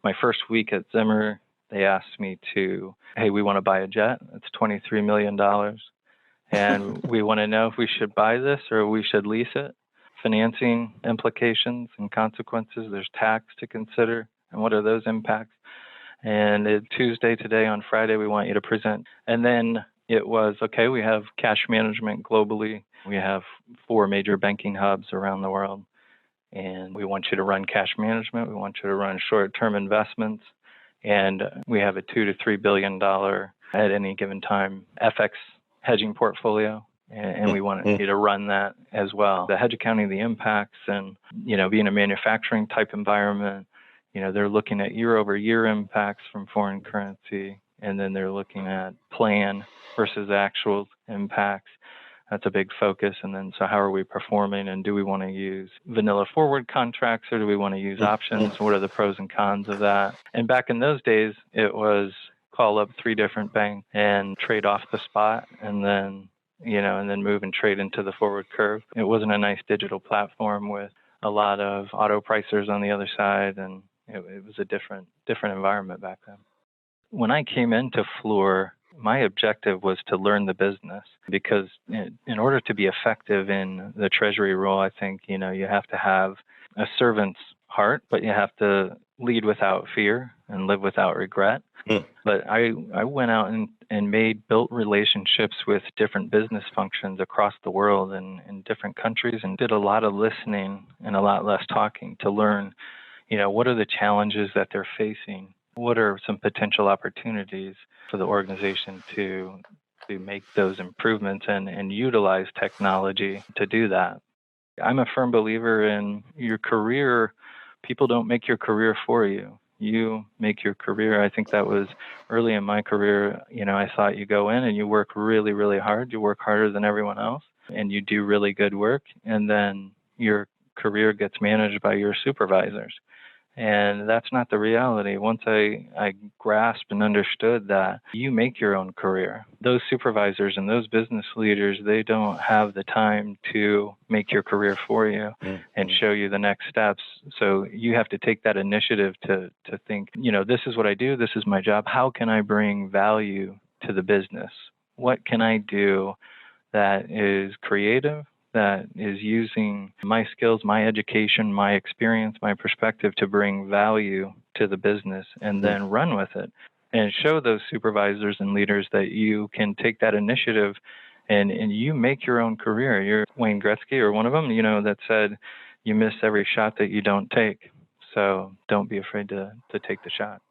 My first week at Zimmer, they asked me hey, we want to buy a jet. It's $23 million. And we want to know if we should buy this or we should lease it. Financing implications and consequences. There's tax to consider. And what are those impacts? And Tuesday, today, on Friday, we want you to present. And then it was, okay, we have cash management globally. We have 4 major banking hubs around the world. And we want you to run cash management. We want you to run short-term investments. And we have a $2 to $3 billion at any given time FX hedging portfolio. And we want you to run that as well. The hedge accounting, the impacts, and, being a manufacturing type environment, they're looking at year-over-year impacts from foreign currency, and then they're looking at plan versus actual impacts. That's a big focus. And then, so how are we performing, and do we want to use vanilla forward contracts, or do we want to use options? What are the pros and cons of that? And back in those days, it was call up 3 different banks and trade off the spot, and then move and trade into the forward curve. It wasn't a nice digital platform with a lot of auto pricers on the other side, and it was a different environment back then. When I came into Fluor, my objective was to learn the business, because in order to be effective in the treasury role, I think, you have to have a servant's heart, but you have to lead without fear and live without regret. But I went out and built relationships with different business functions across the world and in different countries, and did a lot of listening and a lot less talking to learn, what are the challenges that they're facing? What are some potential opportunities for the organization to make those improvements and utilize technology to do that? I'm a firm believer in your career. People don't make your career for you. You make your career. I think that was early in my career. I thought you go in and you work really, really hard. You work harder than everyone else, and you do really good work. And then your career gets managed by your supervisors. And that's not the reality. Once I grasped and understood that you make your own career, those supervisors and those business leaders, they don't have the time to make your career for you and show you the next steps. So you have to take that initiative to think, this is what I do, this is my job. How can I bring value to the business? What can I do that is creative, that is using my skills, my education, my experience, my perspective to bring value to the business, and then run with it and show those supervisors and leaders that you can take that initiative and you make your own career. You're Wayne Gretzky, or one of them, that said, you miss every shot that you don't take. So don't be afraid to take the shot.